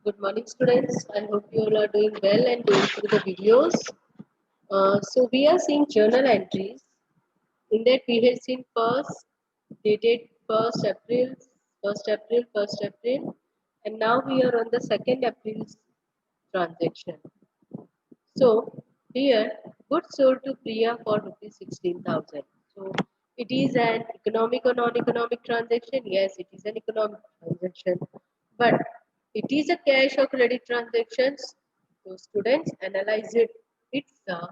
Good morning, students. I hope you all are doing well and going through the videos. So we are seeing journal entries. In that we have seen first dated 1st April, 1st April, 1st April, and now we are on the 2nd April's transaction. So here goods sold to Priya for rupees 16,000. So it is an economic or non-economic transaction. Yes, it is an economic transaction, but it is a cash or credit transactions. So students analyze it. It's a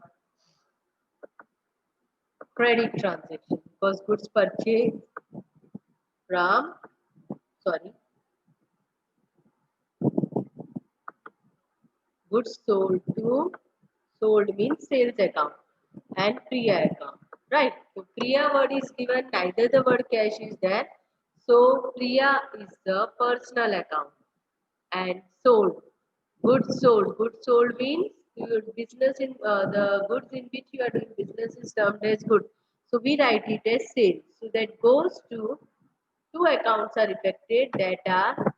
credit transaction because goods purchased from sorry goods sold means sales account and Priya account. Right. So Priya word is given, neither the word cash is there. So Priya is the personal account and sold. Goods sold. Goods sold means your business in the goods in which you are doing business is termed as good. So we write it as sales. So that goes to two accounts are affected that are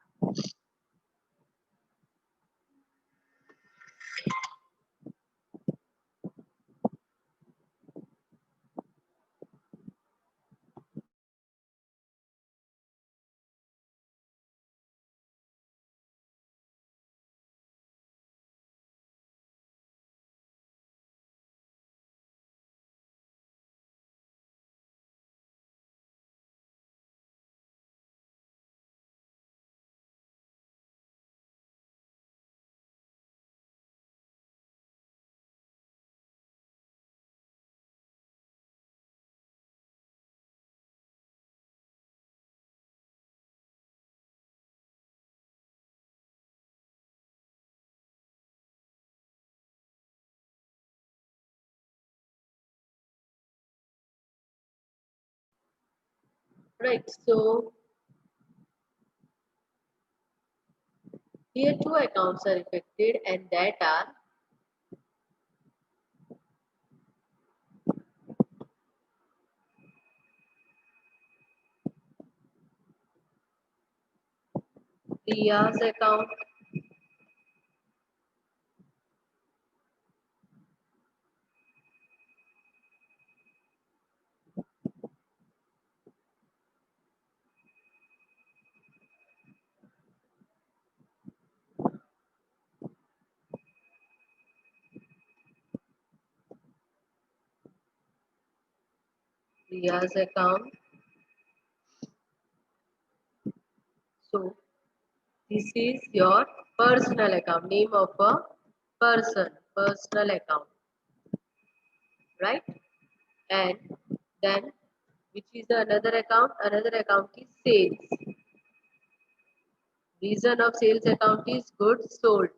right. So here two accounts are affected and that are Priya's account Priya's account. So this is your personal account, name of a person, personal account, right? And then which is the another account? Another account is sales. Reason of sales account is goods sold,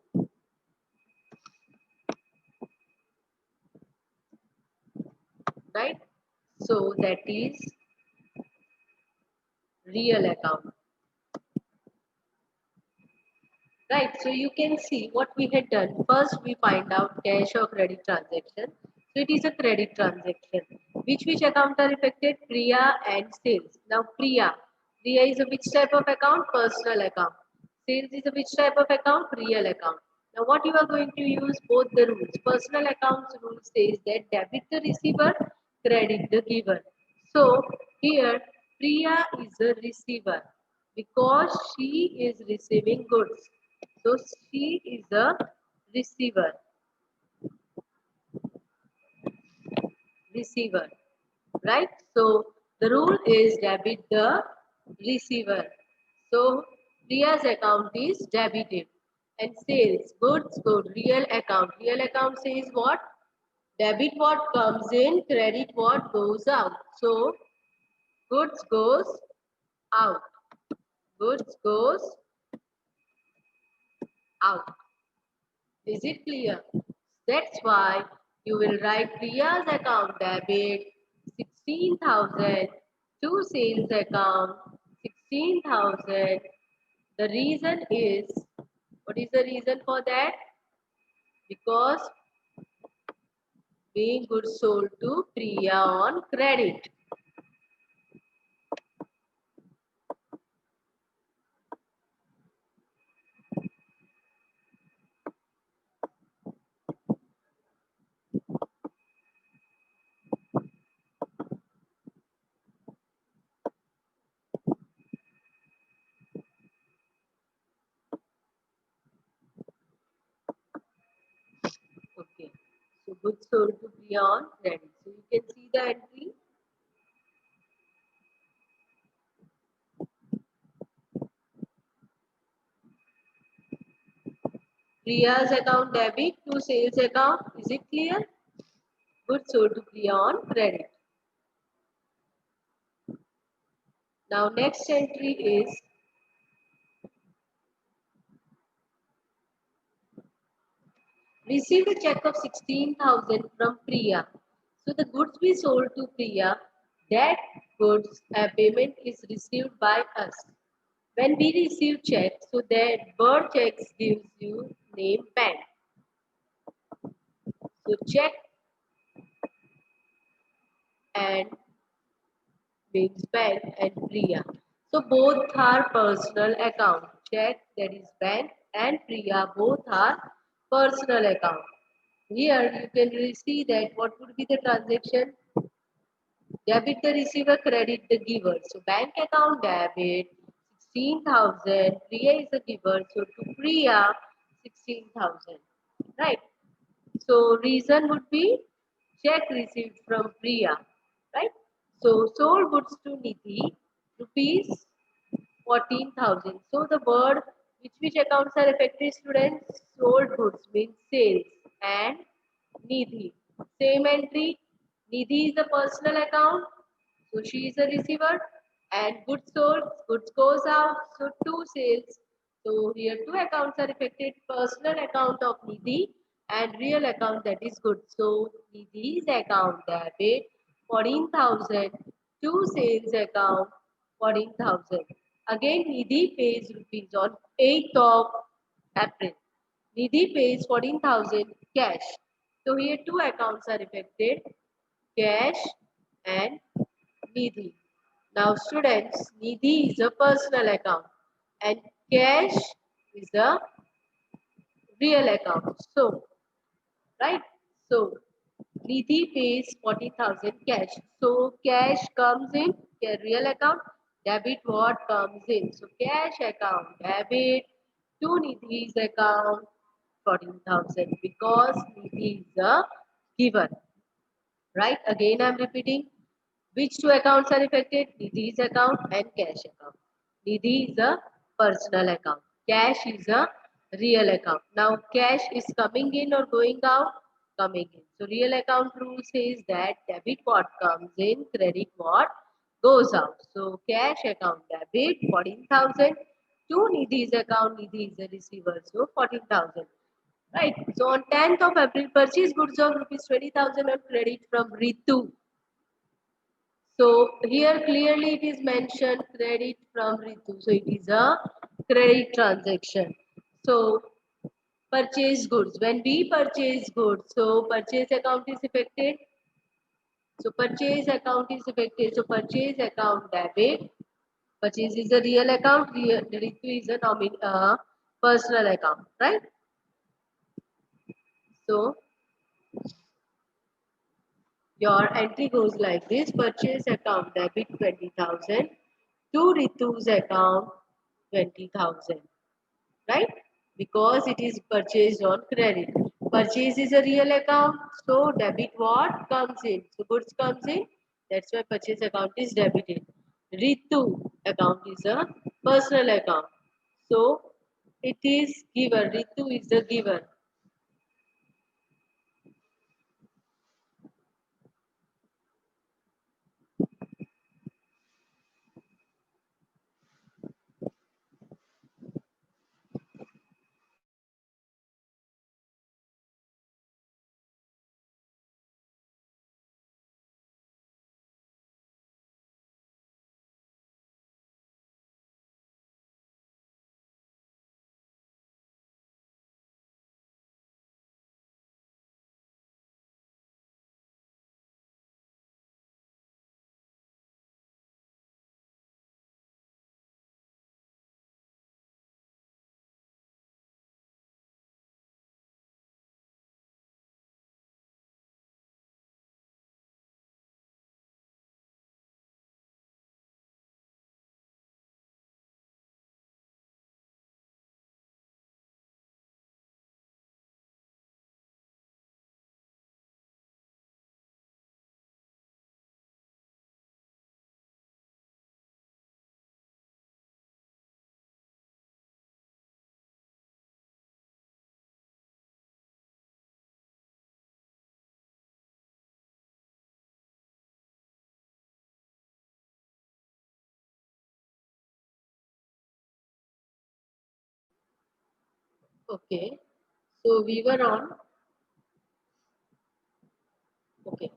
right? So that is real account. Right, so you can see what we had done. First, we find out cash or credit transaction. So it is a credit transaction. Which account are affected? Priya and sales. Now Priya is a which type of account? Personal account. Sales is a which type of account? Real account. Now what you are going to use? Both the rules. Personal accounts rule says that debit the receiver, credit the giver. So here Priya is a receiver because she is receiving goods. So she is a receiver. Receiver. Right? So the rule is debit the receiver. So Priya's account is debited. And sales, goods, good, real account. Real account says what? Debit what comes in, credit what goes out. So goods goes out. Goods goes out. Is it clear? That's why you will write Priya's account debit 16,000 to sales account 16,000. The reason is, what is the reason for that? Because being goods sold to Priya on credit. goods sold to Priya on credit. So you can see the entry. Priya's account debit to sales account. Is it clear? Goods sold to Priya on credit. Now next entry is received a check of 16,000 from Priya. So the goods we sold to Priya, that goods payment is received by us. When we receive check, so that word checks gives you name bank. So check and means bank and Priya. So both are personal account. Check, that is bank, and Priya, both are personal account. Here you can really see that what would be the transaction. Debit the receiver, credit the giver. So bank account debit 16,000. Priya is the giver, so to Priya 16,000. Right. So reason would be check received from Priya. Right. So sold goods to Nidhi rupees 14,000. So the word which accounts are affected, students? Sold goods means sales and Nidhi. Same entry. Nidhi is a personal account. So she is a receiver and goods sold, goods goes out. So two sales. So here two accounts are affected. Personal account of Nidhi and real account, that is goods. So Nidhi's account debit 14,000. Two sales account 14,000. Again Nidhi pays rupees on 8th of April. Nidhi pays 14,000 cash. So here two accounts are affected, cash and Nidhi. Now students, Nidhi is a personal account and cash is a real account. So, right? So, Nidhi pays 40,000 cash. So, cash comes in real account, debit what comes in. So, cash account debit to Nidhi's account 14,000 because Nidhi is a giver. Right? Again, I am repeating. Which two accounts are affected? Nidhi's account and cash account. Nidhi is a personal account. Cash is a real account. Now, cash is coming in or going out? Coming in. So, real account rule says that debit what comes in, credit what goes out. So, cash account debit 14,000 to Nidhi's account. Nidhi is a receiver. So, 14,000. Right. So, on 10th of April, purchase goods of rupees 20,000 on credit from Ritu. So here clearly it is mentioned credit from Ritu. So it is a credit transaction. So purchase goods. When we purchase goods, so purchase account is affected. So purchase account is affected. So purchase account debit. Purchase is a real account. Ritu is a personal account, right? So your entry goes like this: purchase account debit 20,000 to Ritu's account 20,000. Right? Because it is purchased on credit. Purchase is a real account, so debit what comes in? So goods comes in, that's why purchase account is debited. Ritu account is a personal account. So it is giver. Ritu is the giver. Okay, so we were on. Okay,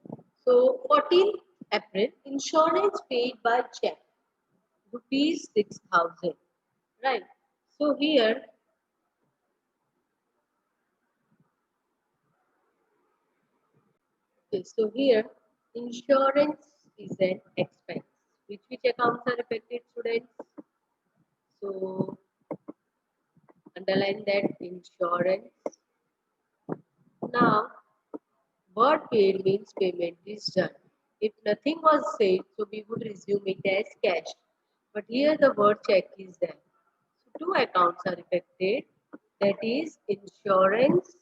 so 14th April, insurance paid by check, rupees 6,000. Right. So here, okay, so here, insurance is an expense. Which accounts are affected, students? So underline that insurance. Now, word paid means payment is done. If nothing was said, so we would resume it as cash. But here the word check is there. So two accounts are affected. That is insurance,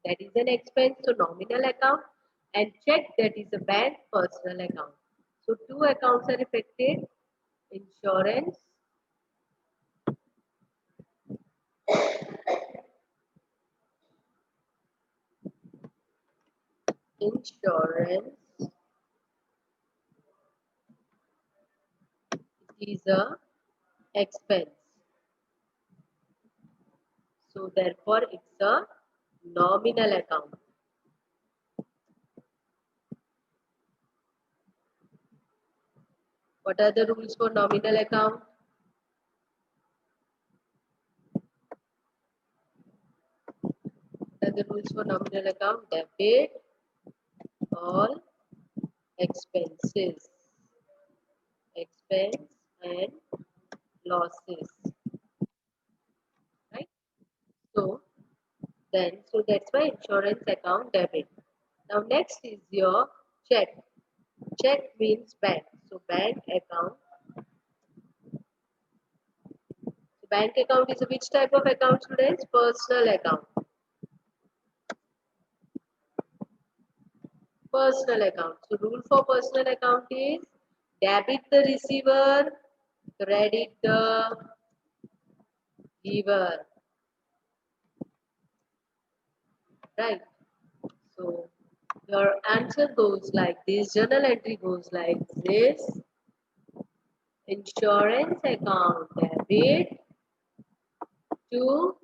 that is an expense, so nominal account, and check, that is a bank personal account. So two accounts are affected. Insurance, insurance is a expense. So therefore it's a nominal account. What are the rules for nominal account? What are the rules for nominal account? Debit all expenses, expense and losses, right? So so that's why insurance account debit. Now next is your check. Check means bank. So bank account. So bank account is which type of account, students? Personal account. Personal account. So rule for personal account is debit the receiver, credit the giver. Right. So your answer goes like this. Journal entry goes like this. Insurance account debit to.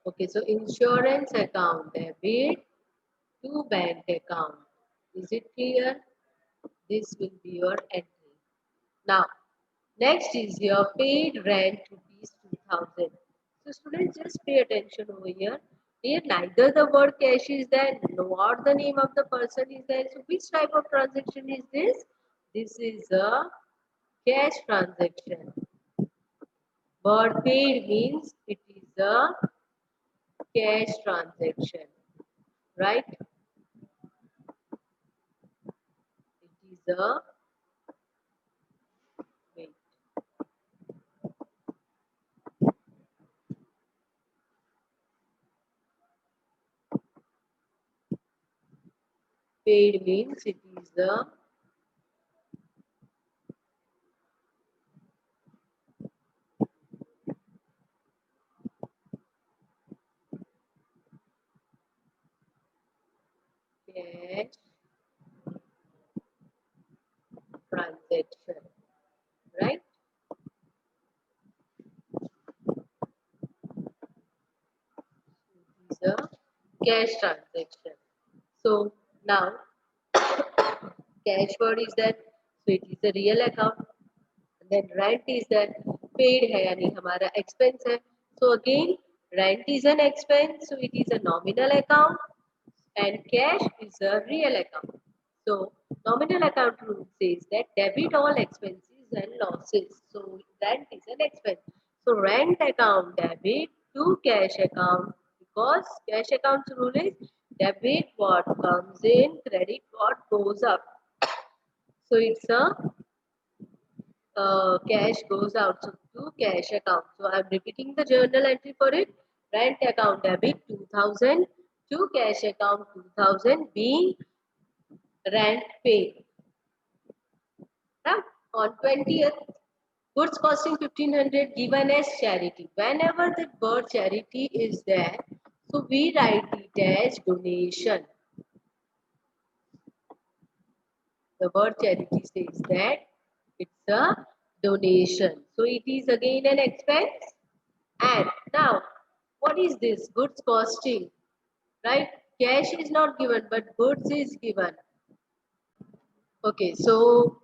Okay, so insurance account debit to bank account. Is it clear? This will be your entry. Now, next is your paid rent rupees 2,000. So students, just pay attention over here. Here neither the word cash is there nor the name of the person is there. So which type of transaction is this? This is a cash transaction. Word paid means it is a cash transaction, right? It is a, wait, paid means it is a cash transaction, right? It is a cash transaction. So now cash word is that, so it is a real account. And then rent is that paid है यानी हमारा expense है. So again rent is an expense, so it is a nominal account, and cash is a real account. So nominal account rule says that debit all expenses and losses. So rent is an expense. So rent account debit to cash account, because cash account rule is debit what comes in, credit what goes up. So it's a cash goes out to cash account. So I'm repeating the journal entry for it. Rent account debit 2,000 to cash account 2,000 being rent paid. Now on 20th, Goods costing 1500 given as charity. Whenever the word charity is there, so we write it as donation. The word charity says that it's a donation. So it is again an expense. And now, what is this? Goods costing, right? Cash is not given, but goods is given. Okay, so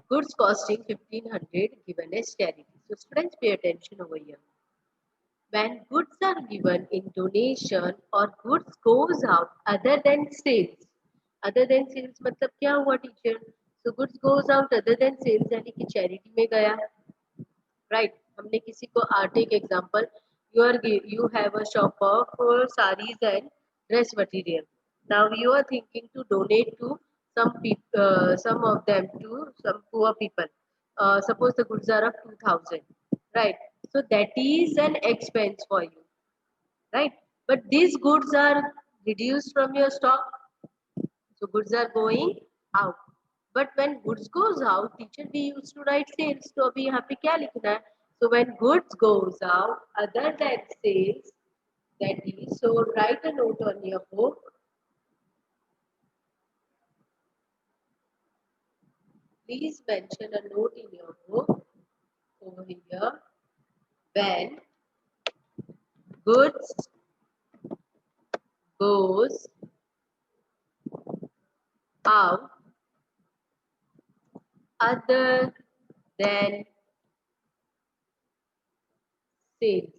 goods costing 1500 given as charity. So students pay attention over here. When goods are given in donation or goods goes out other than sales मतलब क्या हुआ teacher? So goods goes out other than sales यानी कि charity में गया, right? हमने किसी को take example, you have a shop of sarees and dress material. Now you are thinking to donate to some people, some of them to some poor people. Suppose the goods are of 2000, right? So that is an expense for you, right? But these goods are reduced from your stock, so goods are going out. But when goods goes out, teacher we used to write sales. So अभी यहाँ पे क्या लिखना है? So when goods goes out, other than sales, that is. So write a note on your book. Please mention a note in your book over here. When goods goes out, other than sales.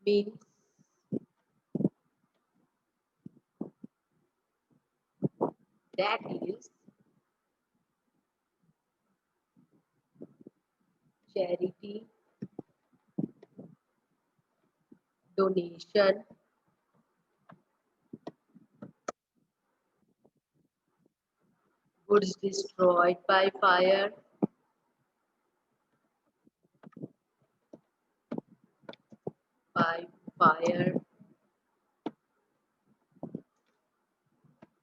Means that is charity, donation, goods destroyed by fire, by fire,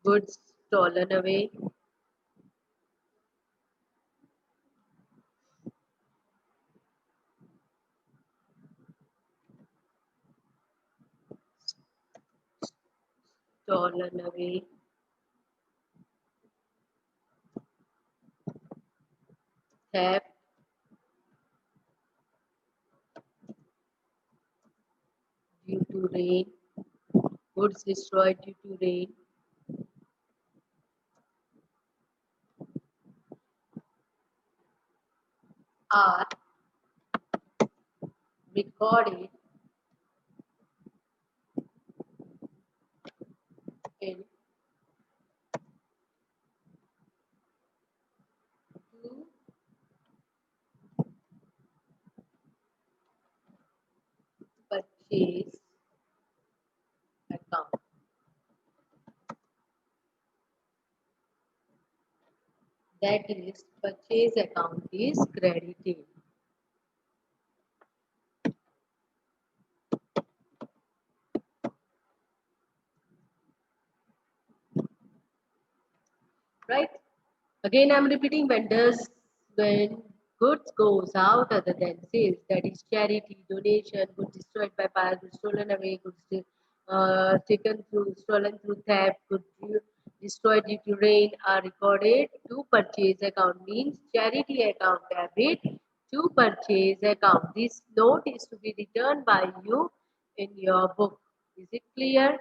goods stolen away, stolen away, theft, due to rain, goods destroyed due to rain, are recorded in two purchase account. That is, purchase account is credited. Right? Again, I'm repeating when goods goes out other than sales, that is charity, donation, goods destroyed by fire, goods stolen away, goods taken through, stolen through theft, goods destroyed due to rain are recorded to purchase account means charity account debit to purchase account. This note is to be returned by you in your book. Is it clear?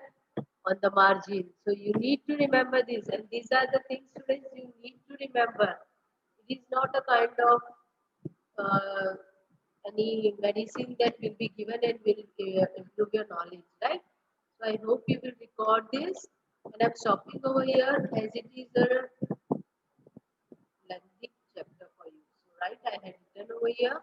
On the margin. So you need to remember this, and these are the things students you need to remember. It is not a kind of uh, any medicine that will be given and will improve your knowledge, right? So I hope you will record this, and I'm stopping over here as it is a lengthy chapter for you. So right, I had written over here.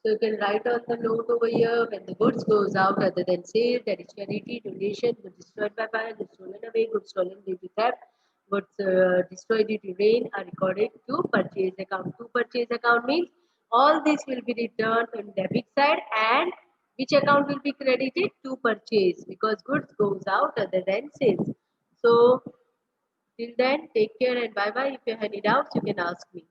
So you can write on the note over here when the goods goes out other than sale, that is charity, donation, goods destroyed by fire, goods stolen away, goods stolen due to theft, goods destroyed due to rain are recorded to purchase account. To purchase account means all this will be returned on debit side and Which account will be credited? To purchase, because goods goes out other than sales. So till then, take care and bye bye. If you have any doubts, you can ask me.